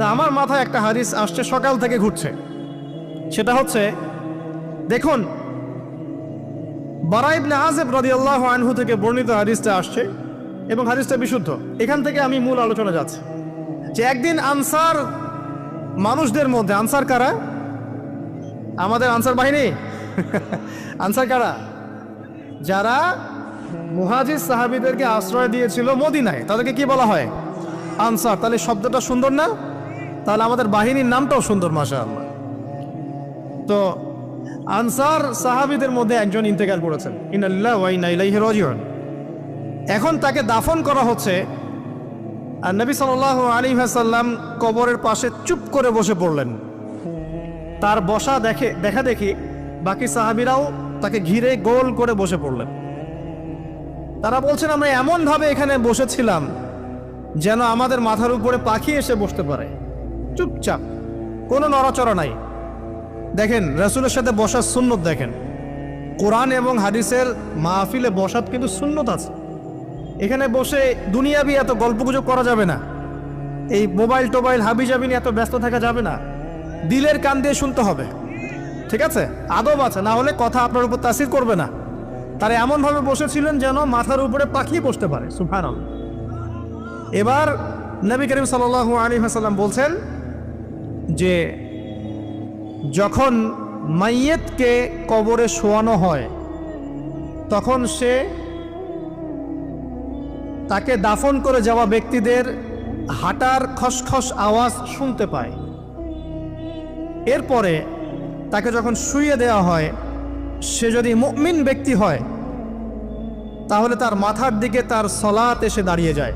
তা আমার মাথায় একটা হাদিস আসছে, সকাল থেকে ঘুরছে। সেটা হচ্ছে, দেখুন, বারা ইবনে আযিব রাদিয়াল্লাহু আনহু থেকে বর্ণিত হাদিসটা আসছে এবং হাদিসটা বিশুদ্ধ। এখান থেকে আমি মূল আলোচনা যাচ্ছি যে একদিন আনসার মানুষদের মধ্যে, আনসার কারা? আমাদের আনসার বাহিনী। আনসার কারা? যারা মুহাজির সাহাবীদেরকে আশ্রয় দিয়েছিল মদিনায়, তাদেরকে কি বলা হয়? আনসার। তাহলে শব্দটা সুন্দর না? তাহলে আমাদের বাহিনীর নামটাও সুন্দর, মাশাআল্লাহ। তো আনসার সাহাবীদের মধ্যে একজন ইন্তেকাল করেছেন, ইন্না লিল্লাহি ওয়া ইন্না ইলাইহি রাজিউন। এখন তাকে দাফন করা হচ্ছে, আর নবী সাল্লাল্লাহু আলাইহি ওয়াসাল্লাম কবরের পাশে চুপ করে বসে পড়লেন। তার বসা দেখা দেখি বাকি সাহাবীরাও তাকে ঘিরে গোল করে বসে পড়লেন। তারা বলছেন, আমরা এমনভাবে এখানে বসেছিলাম যেন আমাদের মাথার উপরে পাখি এসে বসতে পারে, চুপচাপ, কোনো নড়াচড়া নাই। দেখেন, রাসূলের সাথে বসার সুন্নত দেখেন। কোরআন এবং হাদিসের মাহফিলে বসার কিন্তু সুন্নত আছে। এখানে বসে দুনিয়াবি এত গল্পগুজব করা যাবে না, এই মোবাইল টোবাইল হাবিজাবি নিয়ে এত ব্যস্ত থাকা যাবে না, দিলের কান দিয়ে শুনতে হবে, ঠিক আছে? আদব আছে, না হলে কথা আপনার উপর তাসির করবে না। তারা এমনভাবে বসেছিলেন যেন মাথার উপরে পাখি বসতে পারে, সুবহানাল্লাহ। এবার নবী করিম সাল্লাল্লাহু আলাইহি ওয়াসাল্লাম বলছেন যে যখন মাইয়েতকে কবরে শোয়ানো হয় তখন সে তাকে দাফন করে যাওয়া ব্যক্তিদের হাঁটার খসখস আওয়াজ শুনতে পায়। এরপরে তাকে যখন শুইয়ে দেওয়া হয়, সে যদি মুমিন ব্যক্তি হয় তাহলে তার মাথার দিকে তার সলাত এসে দাঁড়িয়ে যায়।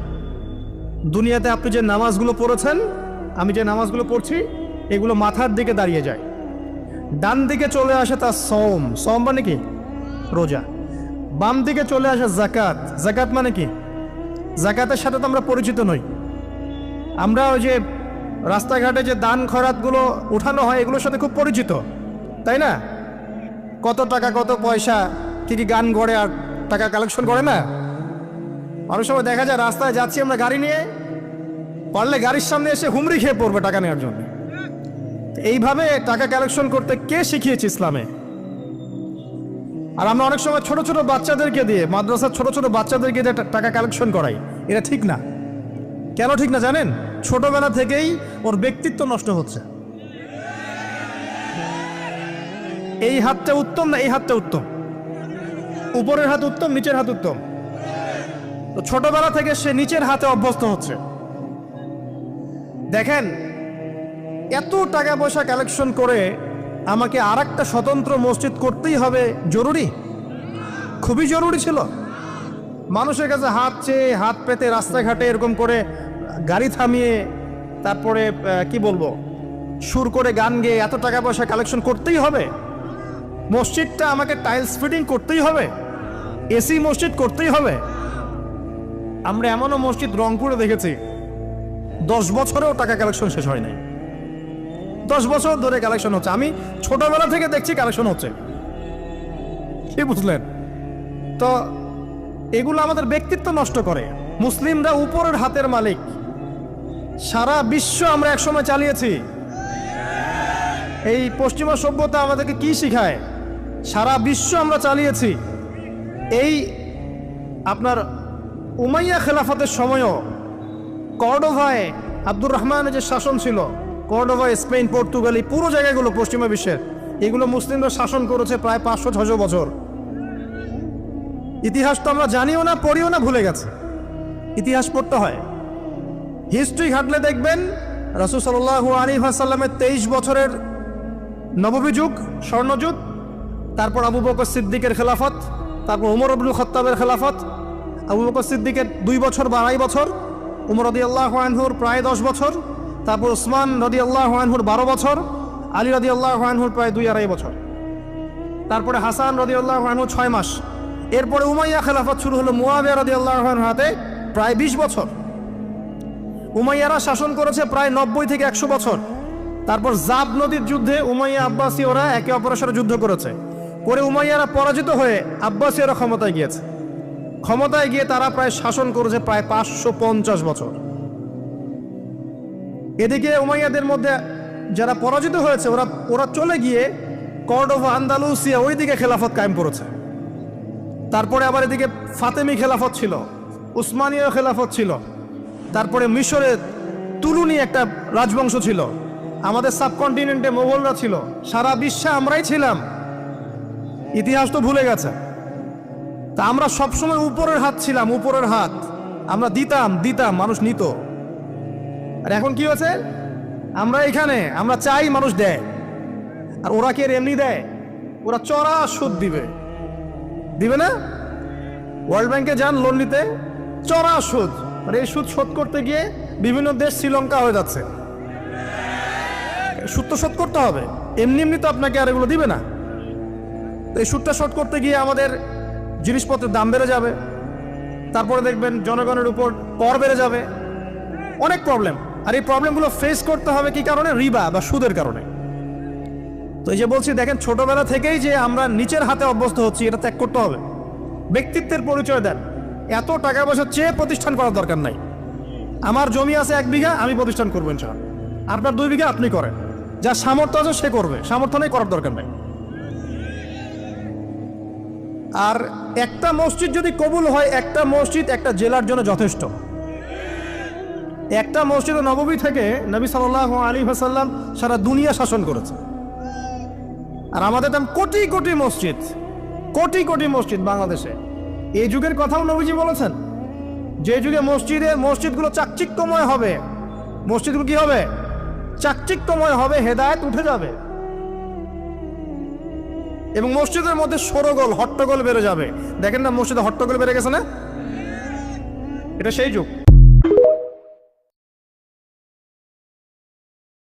দুনিয়াতে আপনি যে নামাজগুলো পড়েছেন, আমি যে নামাজগুলো পড়ছি, এগুলো মাথার দিকে দাঁড়িয়ে যায়। ডান দিকে চলে আসে তার সওম, সওম মানে কি? রোজা। বাম দিকে চলে আসে যাকাত, যাকাত মানে কি? যাকাতের সাথে তো আমরা পরিচিত নই। আমরা ওই যে রাস্তাঘাটে যে দান খয়রাতগুলো উঠানো হয়, এগুলোর সাথে খুব পরিচিত, তাই না? কত টাকা, কত পয়সা, কি কি গান গড়ে আর টাকা কালেকশন করে না? অনেক সময় দেখা যায় রাস্তায় যাচ্ছি আমরা গাড়ি নিয়ে, পারলে গাড়ির সামনে এসে হুমড়ি খেয়ে পড়বে টাকা নেওয়ার জন্য। এইভাবে টাকা কালেকশন করতে কে শিখিয়েছে ইসলামে? আর আমরা অনেক সময় ছোট ছোট বাচ্চাদেরকে দিয়ে, মাদ্রাসার ছোট ছোট বাচ্চাদেরকে দিয়ে টাকা কালেকশন করাই। এটা ঠিক না। কেন ঠিক না জানেন? ছোটবেলা থেকেই ওর ব্যক্তিত্ব নষ্ট হচ্ছে। এই হাতটা উত্তম না এই হাতটা উত্তম? উপরের হাত উত্তম, নিচের হাত উত্তম? তো ছোটবেলা থেকে সে নিচের হাতে অভ্যস্ত হচ্ছে। দেখেন, এত টাকা পয়সা কালেকশন করে আমাকে আর একটা স্বতন্ত্র মসজিদ করতেই হবে জরুরি? খুবই জরুরি ছিল। মানুষের কাছে হাত চেয়ে, হাত পেতে রাস্তাঘাটে এরকম করে গাড়ি থামিয়ে, তারপরে কি বলবো, সুর করে গান গেয়ে এত টাকা পয়সা কালেকশন করতেই হবে? মসজিদটা আমাকে টাইলস ফিটিং করতেই হবে? এসি মসজিদ করতেই হবে? আমরা এমনও মসজিদ রংপুরে দেখেছি 10 বছরেও টাকা কালেকশন শেষ হয় নাই। 10 বছর ধরে কালেকশন হচ্ছে। আমি ছোটবেলা থেকে দেখছি কালেকশন হচ্ছে। কি বুঝলেন? তো এগুলো আমাদের ব্যক্তিত্ব নষ্ট করে। মুসলিমরা উপরের হাতের মালিক। সারা বিশ্ব আমরা একসময় চালিয়েছি। এই পশ্চিমা সভ্যতা আমাদেরকে কি শিখায়? সারা বিশ্ব আমরা চালিয়েছি। এই আপনার উমাইয়া খেলাফতের সময়ও কর্ডোভায় আব্দুর রহমানের যে শাসন ছিল, কর্ডোভা, স্পেন, পর্তুগাল, এই পুরো জায়গাগুলো পশ্চিমা বিশ্বের, এগুলো মুসলিমরা শাসন করেছে প্রায় 500-600 বছর। ইতিহাস তো আমরা জানিও না, পড়িও না, ভুলে গেছে। ইতিহাস পড়তে হয়। হিস্ট্রি ঘাটলে দেখবেন রাসূল সাল্লাল্লাহু আলাইহি ওয়াসাল্লামের 23 বছরের নববী যুগ, স্বর্ণযুগ, তারপর আবু বকর সিদ্দিকের খেলাফত, তারপর উমর ইবনুল খাত্তাবের খেলাফত। আবু বকর সিদ্দিকের 2 বছর বা 2.5 বছর, উমর রাদিয়াল্লাহু আনহুর প্রায় 10 বছর, তারপর উসমান রাদিয়াল্লাহু আনহুর 12 বছর, আলী রাদিয়াল্লাহু আনহুর প্রায় 2-2.5 বছর, তারপরে হাসান রাদিয়াল্লাহু আনহু 6 মাস। এরপরে উমাইয়া খেলাফত শুরু হলো মুয়াবিয়া রাদিয়াল্লাহু আনহুর হাতে, প্রায় 20 বছর। উমাইয়ারা শাসন করেছে প্রায় 90 থেকে 100 বছর। তারপর জাব নদীর যুদ্ধে উমাইয়া আব্বাসী ওরা একে অপরের সাথে যুদ্ধ করেছে, করে উমাইয়ারা পরাজিত হয়ে আব্বাসীয়রা ক্ষমতায় গিয়েছে। ক্ষমতায় গিয়ে তারা প্রায় শাসন করেছে প্রায় 550 বছর। এদিকে উমাইয়াদের মধ্যে যারা পরাজিত হয়েছে ওরা ওরা চলে গিয়ে কর্ডোভা আন্দালুসিয়া ওইদিকে খেলাফত কায়েম করেছে। তারপরে আবার এদিকে ফাতেমি খেলাফত ছিল, উসমানীয় খেলাফত ছিল, তারপরে মিশরে তুলুনি একটা রাজবংশ ছিল, আমাদের সাবকন্টিনেন্টে মোগলরা ছিল, সারা বিশ্বে আমরাই ছিলাম। ইতিহাস তো ভুলে গেছে। তা আমরা সবসময় উপরের হাত ছিলাম, উপরের হাত আমরা দিতাম দিতাম, মানুষ নিত। আর এখন কি হয়েছে? আমরা এখানে আমরা চাই, মানুষ দেয়। আর ওরা কি আর এমনি দেয়? ওরা চড়া সুদ দিবে, দিবে না? ওয়ার্ল্ড ব্যাংকে যান লোন নিতে, চড়া সুদ। আর এই সুদ শোধ করতে গিয়ে বিভিন্ন দেশ শ্রীলঙ্কা হয়ে যাচ্ছে। সুদ তো শোধ করতে হবে, এমনি এমনি তো আপনাকে আর এগুলো দিবে না। তো এই সুদটা শোধ করতে গিয়ে আমাদের জিনিসপত্রের দাম বেড়ে যাবে, তারপরে দেখবেন জনগণের উপর কর বেড়ে যাবে, অনেক প্রবলেম। আর এই প্রবলেমগুলো ফেস করতে হবে কি কারণে? রিবা বা সুদের কারণে। তো এই যে বলছি, দেখেন ছোটবেলা থেকেই যে আমরা নিচের হাতে অভ্যস্ত হচ্ছি, এটা ত্যাগ করতে হবে। ব্যক্তিত্বের পরিচয় দেন। এত টাকা পয়সা চেয়ে প্রতিষ্ঠান করার দরকার নাই। আমার জমি আছে 1 বিঘা, আমি প্রতিষ্ঠান করবো ইনশাআল্লাহ। আপনার 2 বিঘা আপনি করেন, যা সামর্থ্য আছে সে করবে, সামর্থ্য নেই করার দরকার নাই। আর একটা মসজিদ যদি কবুল হয়, একটা মসজিদ একটা জেলার জন্য যথেষ্ট। একটা মসজিদ নববী থেকে নবী সাল্লাল্লাহু আলাইহি ওয়াসাল্লাম সারা দুনিয়া শাসন করেছে। আর আমাদের তো কোটি কোটি মসজিদ, কোটি কোটি মসজিদ বাংলাদেশে। এই যুগের কথাও নবীজি বলেছেন, যে যুগে মসজিদগুলো চাকচিক্যময় হবে, মসজিদগুলো কি হবে? চাকচিক্যময় হবে, হেদায়েত উঠে যাবে, এবং মসজিদের মধ্যে শোরগোল হট্টগোল বেড়ে যাবে। দেখেন না মসজিদে হট্টগোল বেড়ে গেছে না? এটা সেই যুগ।